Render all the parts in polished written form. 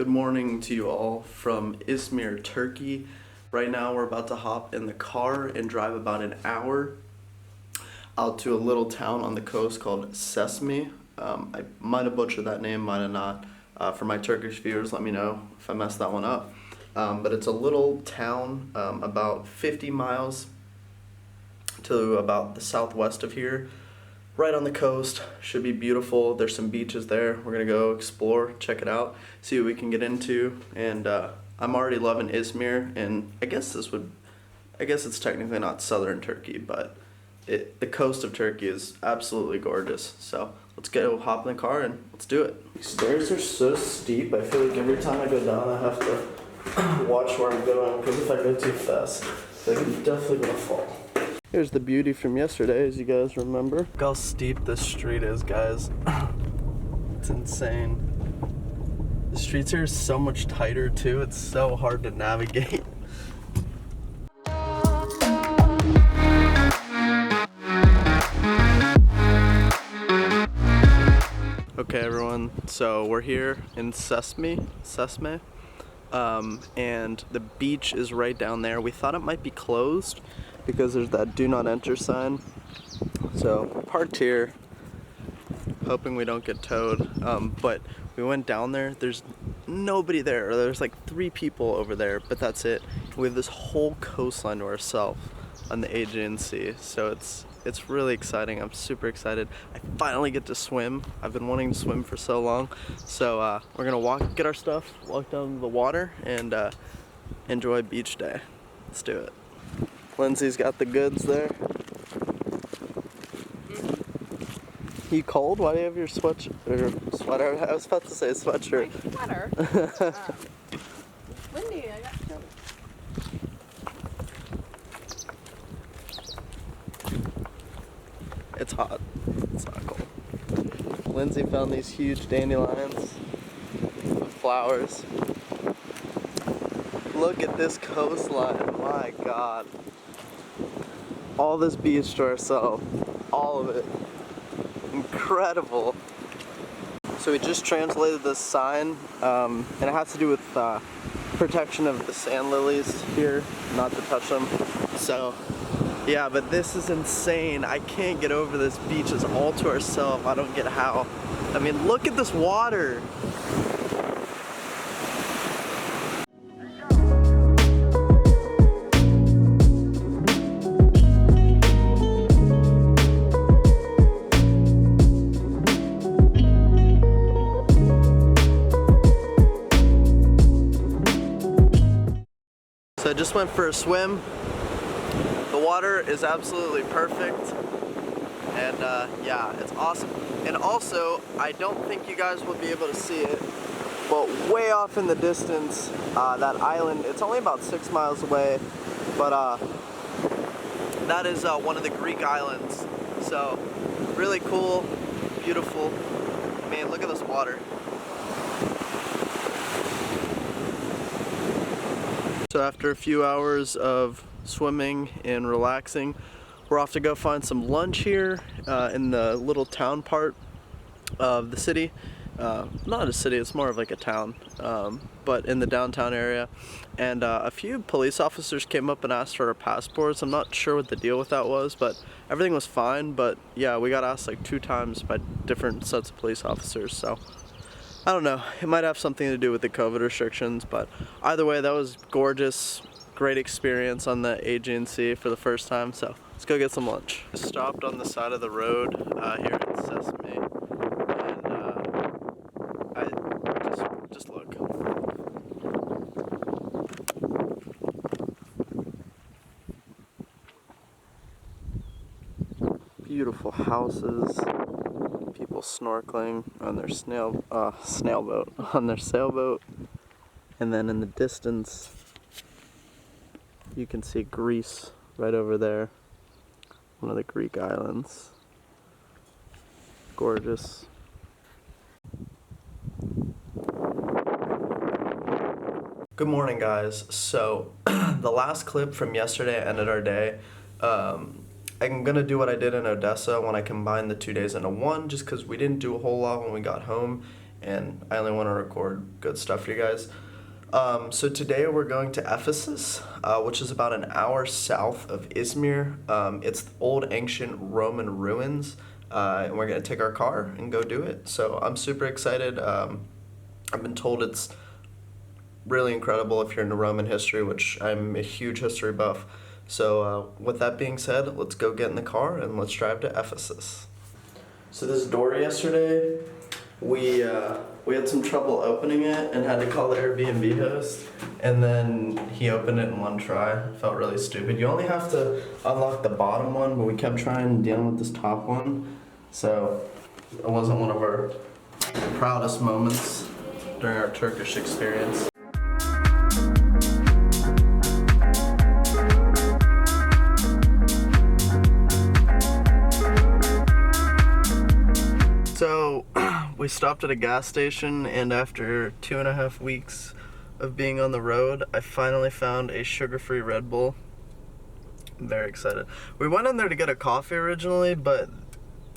Good morning to you all from Izmir, Turkey. Right now we're about to hop in the car and drive about an hour out to a little town on the coast called Çeşme. I might have butchered that name, might have not. For my Turkish viewers, let me know if I messed that one up. But it's a little town about 50 miles to about the southwest of here. Right on the coast, should be beautiful. There's some beaches there. We're gonna go explore, check it out, see what we can get into. And I'm already loving Izmir, and I guess it's technically not southern Turkey, but the coast of Turkey is absolutely gorgeous. So let's go hop in the car and let's do it. These stairs are so steep. I feel like every time I go down, I have to watch where I'm going, because if I go too fast, I feel like I'm definitely gonna fall. Here's the beauty from yesterday, as you guys remember. Look how steep this street is, guys. It's insane. The streets here are so much tighter too. It's so hard to navigate. Okay, everyone. So we're here in Çeşme, and the beach is right down there. We thought it might be closed because there's that do not enter sign. So parked here, hoping we don't get towed. But we went down there, there's nobody there. There's like 3 people over there, but that's it. We have this whole coastline to ourselves on the Aegean Sea. So it's really exciting. I'm super excited. I finally get to swim. I've been wanting to swim for so long. So we're gonna get our stuff, walk down to the water, and enjoy beach day. Let's do it. Lindsay's got the goods there. You cold? Why do you have your sweater? I was about to say sweatshirt. My sweater. Windy, I got chilly. It's hot. It's not cold. Lindsay found these huge dandelions with flowers. Look at this coastline. My God. All this beach to ourselves. All of it. Incredible. So we just translated this sign, and it has to do with protection of the sand lilies here, not to touch them. So yeah, but this is insane. I can't get over this beach. It's all to ourselves. I don't get how. I mean, look at this water. So I just went for a swim. The water is absolutely perfect, and yeah, it's awesome. And also, I don't think you guys will be able to see it, but way off in the distance, that island, it's only about 6 miles away, but that is one of the Greek islands. So really cool, beautiful. I mean, look at this water. So after a few hours of swimming and relaxing, we're off to go find some lunch here in the little town part of the city. Not a city, it's more of like a town, but in the downtown area. And a few police officers came up and asked for our passports. I'm not sure what the deal with that was, but everything was fine. But yeah, we got asked like 2 times by different sets of police officers, so I don't know, it might have something to do with the COVID restrictions, but either way, that was gorgeous, great experience on the Aegean Sea for the first time, so let's go get some lunch. Stopped on the side of the road here in Çeşme, and I just look. Beautiful houses. People snorkeling on their on their sailboat, and then in the distance you can see Greece right over there, one of the Greek islands. Gorgeous. Good morning, guys. So the last clip from yesterday ended our day. I'm gonna do what I did in Odessa when I combined the 2 days into one, just because we didn't do a whole lot when we got home, and I only want to record good stuff for you guys. So today we're going to Ephesus, which is about an hour south of Izmir. It's old ancient Roman ruins, and we're going to take our car and go do it. So I'm super excited. I've been told it's really incredible if you're into Roman history, which I'm a huge history buff. So with that being said, let's go get in the car and let's drive to Ephesus. So this door yesterday, we had some trouble opening it and had to call the Airbnb host, and then he opened it in one try. It felt really stupid. You only have to unlock the bottom one, but we kept trying dealing with this top one, so it wasn't one of our proudest moments during our Turkish experience. So we stopped at a gas station, and after 2.5 weeks of being on the road, I finally found a sugar-free Red Bull. I'm very excited. We went in there to get a coffee originally, but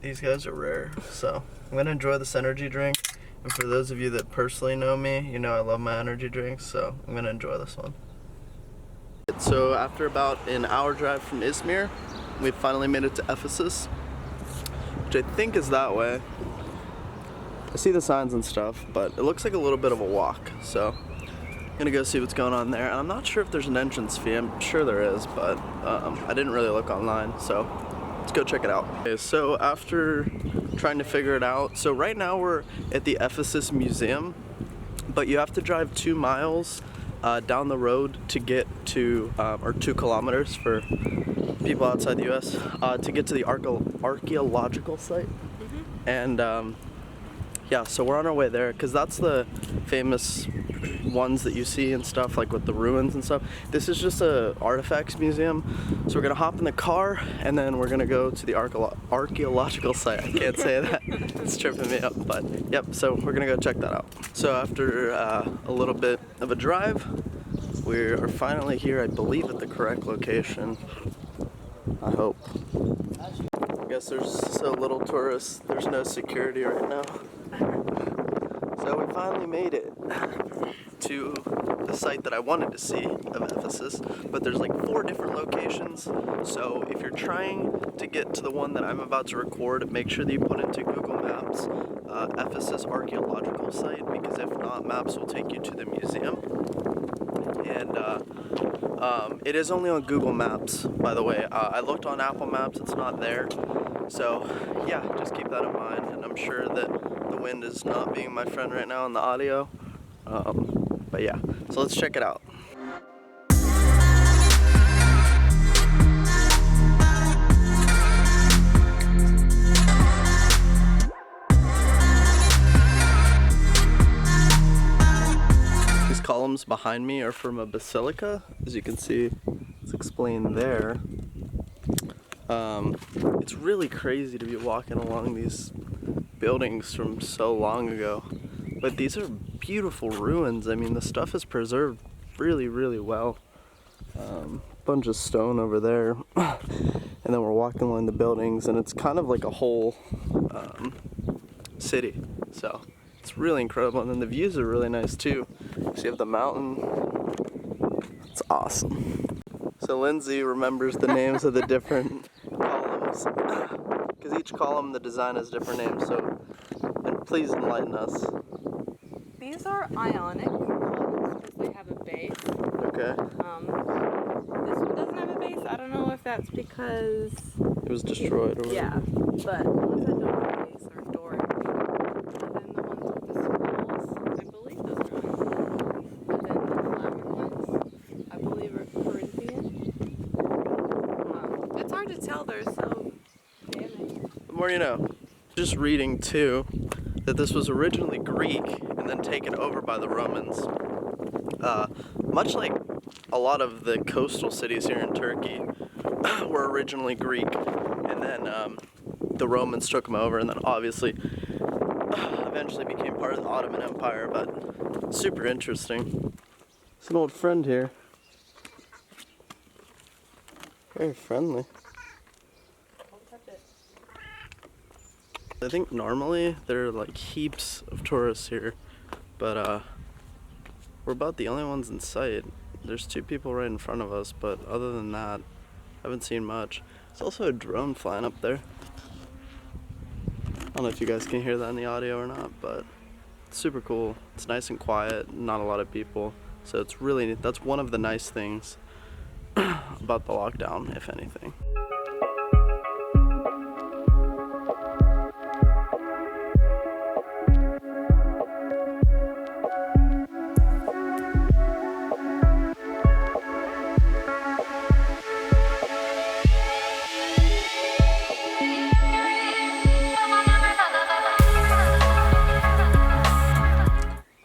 these guys are rare, so I'm gonna enjoy this energy drink. And for those of you that personally know me, you know I love my energy drinks, so I'm gonna enjoy this one. So after about an hour drive from Izmir, we finally made it to Ephesus, which I think is that way. I see the signs and stuff, but it looks like a little bit of a walk, so I'm gonna go see what's going on there. And I'm not sure if there's an entrance fee. I'm sure there is, but I didn't really look online, so let's go check it out. Okay, so after trying to figure it out, so right now we're at the Ephesus Museum, but you have to drive 2 miles down the road to get to, or 2 kilometers for people outside the US, to get to the archaeological site. And yeah, so we're on our way there, because that's the famous ones that you see and stuff, like with the ruins and stuff. This is just a artifacts museum, so we're gonna hop in the car and then we're gonna go to the archaeological site. I can't say that, it's tripping me up, but yep, so we're gonna go check that out. So after a little bit of a drive, we are finally here, I believe at the correct location, I hope. I guess there's so little tourists, there's no security right now. So we finally made it to the site that I wanted to see of Ephesus, but there's like 4 different locations. So if you're trying to get to the one that I'm about to record, make sure that you put into Google Maps Ephesus archaeological site, because if not, maps will take you to the museum. And it is only on Google Maps, by the way. I looked on Apple Maps, it's not there. So yeah, just keep that in mind, and I'm sure that the wind is not being my friend right now in the audio. But yeah, so let's check it out. These columns behind me are from a basilica, as you can see, it's explained there. It's really crazy to be walking along these buildings from so long ago, but these are beautiful ruins. I mean, the stuff is preserved really, really well. Bunch of stone over there, and then we're walking along the buildings, and it's kind of like a whole city, so it's really incredible. And then the views are really nice too. So you have the mountain. It's awesome. So Lindsay remembers the names of the different columns, because each column, the design has different names, so and please enlighten us. These are ionic columns because they have a base. Okay. This one doesn't have a base. I don't know if that's because It was destroyed or yeah, but the ones that don't have a base are Doric. And then the ones with the skulls, I believe those are ionic. And then the flower ones, I believe are Corinthian. It's hard to tell, they're so damaged. The more you know. Just reading too that this was originally Greek and then taken over by the Romans. Much like a lot of the coastal cities here in Turkey were originally Greek, and then the Romans took them over, and then obviously eventually became part of the Ottoman Empire, but super interesting. It's an old friend here. Very friendly. Don't touch it. I think normally there are like heaps of tourists here, but we're about the only ones in sight. There's 2 people right in front of us, but other than that, I haven't seen much. There's also a drone flying up there. I don't know if you guys can hear that in the audio or not, but it's super cool. It's nice and quiet, not a lot of people. So it's really, that's one of the nice things about the lockdown, if anything.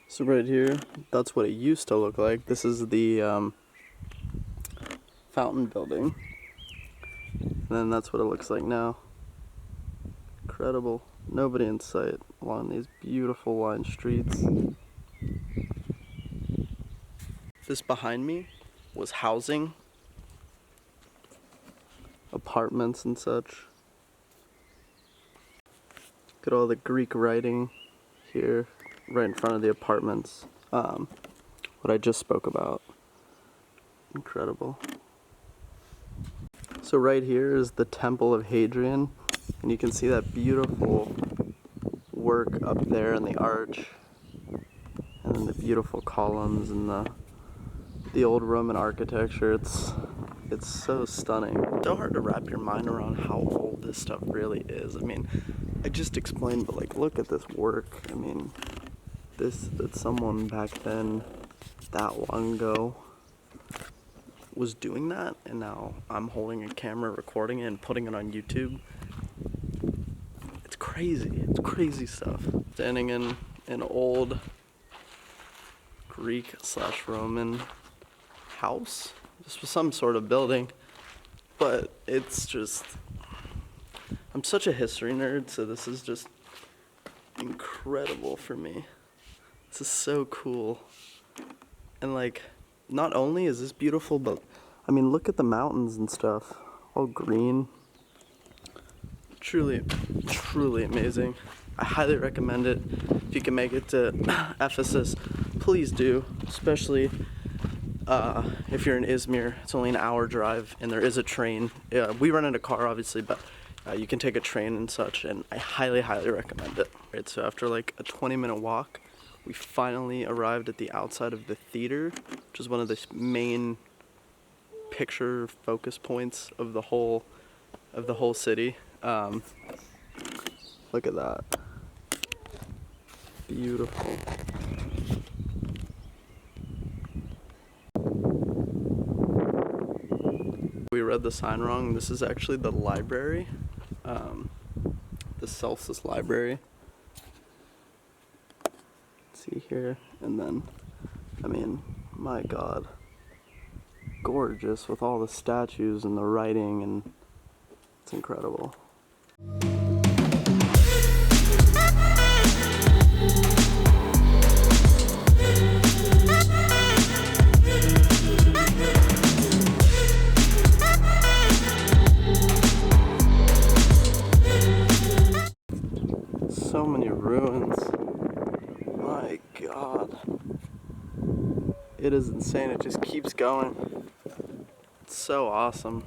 So right here, that's what it used to look like. This is the fountain building. And then that's what it looks like now. Incredible. Nobody in sight along these beautiful lined streets. This behind me was housing, apartments and such. Look at all the Greek writing here, right in front of the apartments. What I just spoke about. Incredible. So right here is the Temple of Hadrian, and you can see that beautiful work up there in the arch, and then the beautiful columns and the old Roman architecture. It's so stunning. It's so hard to wrap your mind around how old this stuff really is. I mean, I just explained, but like, look at this work. I mean, that someone back then, that long ago, was doing that, and now I'm holding a camera, recording it, and putting it on YouTube. It's crazy. It's crazy stuff. Standing in an old Greek/Roman house. This was some sort of building, but it's just, I'm such a history nerd, so this is just incredible for me. This is so cool. And like, not only is this beautiful, but I mean, look at the mountains and stuff, all green. Truly, truly amazing. I highly recommend it. If you can make it to Ephesus, please do, especially if you're in Izmir. It's only an hour drive, and there is a train. We rented a car, obviously, but you can take a train and such, and I highly, highly recommend it. Right, so after like a 20-minute walk, we finally arrived at the outside of the theater, which is one of the main picture focus points of the whole city. Look at that. Beautiful. We read the sign wrong. This is actually the library, the Celsus Library. See here, and then, I mean, my God, gorgeous with all the statues and the writing, and it's incredible. So many ruins. My God. It is insane. It just keeps going. It's so awesome.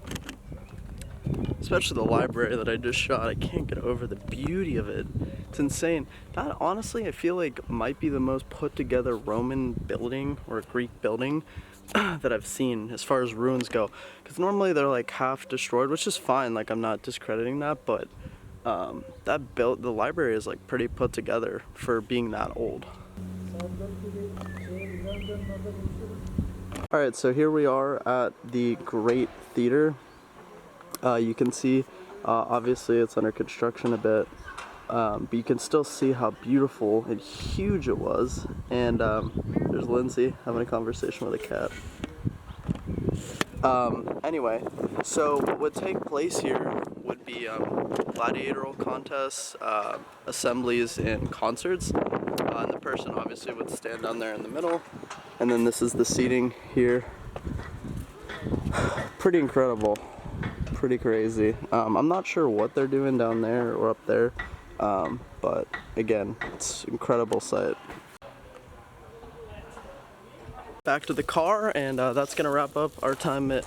Especially the library that I just shot. I can't get over the beauty of it. It's insane. That, honestly, I feel like might be the most put together Roman building or Greek building that I've seen as far as ruins go. Because normally they're like half destroyed, which is fine. Like, I'm not discrediting that, but the library is like pretty put together for being that old. Alright, so here we are at the Great Theater. You can see, obviously it's under construction a bit, but you can still see how beautiful and huge it was. And there's Lindsay having a conversation with a cat. Anyway, so what would take place here would be gladiatorial contests, assemblies, and concerts. And the person obviously would stand down there in the middle, and then this is the seating here. Pretty incredible, pretty crazy. I'm not sure what they're doing down there or up there, But again, it's an incredible sight. Back to the car, and that's gonna wrap up our time at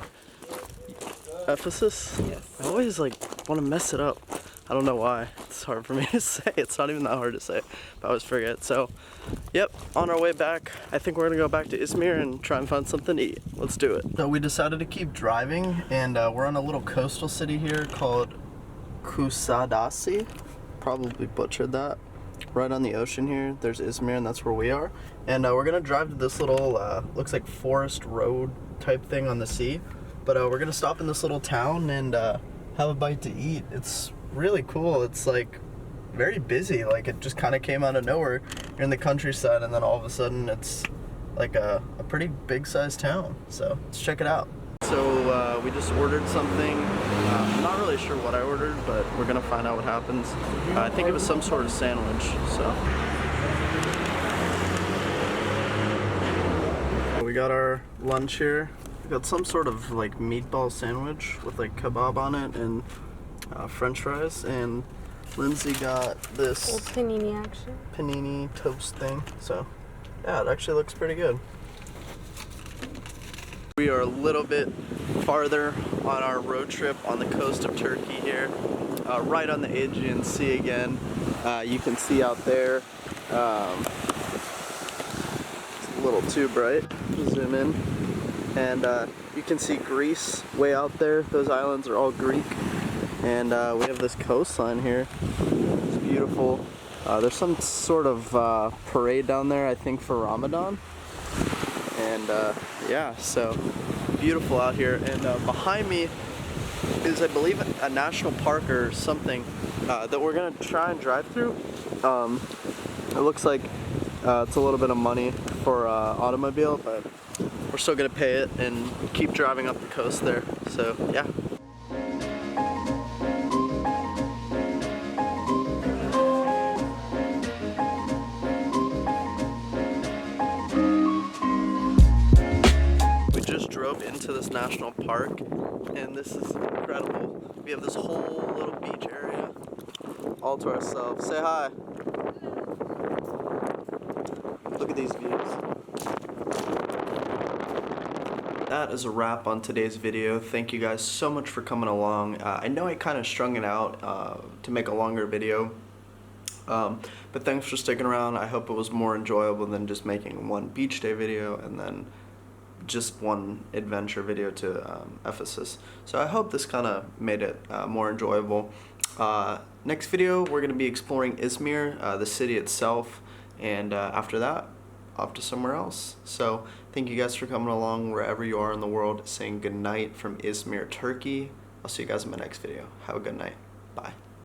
Ephesus. Yes. I always like want to mess it up. I don't know why. It's hard for me to say. It's not even that hard to say, but I always forget. So, yep, on our way back, I think we're gonna go back to Izmir and try and find something to eat. Let's do it. So we decided to keep driving, and we're on a little coastal city here called Kusadasi. Probably butchered that. Right on the ocean here, there's Izmir, and that's where we are. And we're gonna drive to this little, looks like forest road type thing on the sea. But we're gonna stop in this little town and have a bite to eat. It's really cool. It's like very busy. Like it just kind of came out of nowhere. You're in the countryside, and then all of a sudden it's like a pretty big sized town. So let's check it out. So we just ordered something. I'm not really sure what I ordered, but we're gonna find out what happens. I think it was some sort of sandwich. So we got our lunch here. We got some sort of like meatball sandwich with like kebab on it and French fries, and Lindsay got this Old panini action. panini toast thing. So yeah, it actually looks pretty good. We are a little bit farther on our road trip on the coast of Turkey here, right on the Aegean Sea again. You can see out there, it's a little too bright, zoom in, and you can see Greece way out there. Those islands are all Greek, and we have this coastline here. It's beautiful. There's some sort of parade down there, I think for Ramadan. And yeah, so beautiful out here. And behind me is, I believe, a national park or something that we're gonna try and drive through. It looks like it's a little bit of money for automobile, but we're still gonna pay it and keep driving up the coast there. So yeah. Drove into this national park, and this is incredible. We have this whole little beach area all to ourselves. Say hi. Look at these views. That is a wrap on today's video. Thank you guys so much for coming along. I know I kind of strung it out to make a longer video, but thanks for sticking around. I hope it was more enjoyable than just making one beach day video and then just one adventure video to Ephesus. So I hope this kind of made it more enjoyable. Next video, we're going to be exploring Izmir, the city itself, and after that, off to somewhere else. So thank you guys for coming along wherever you are in the world. Saying good night from Izmir, Turkey. I'll see you guys in my next video. Have a good night. Bye.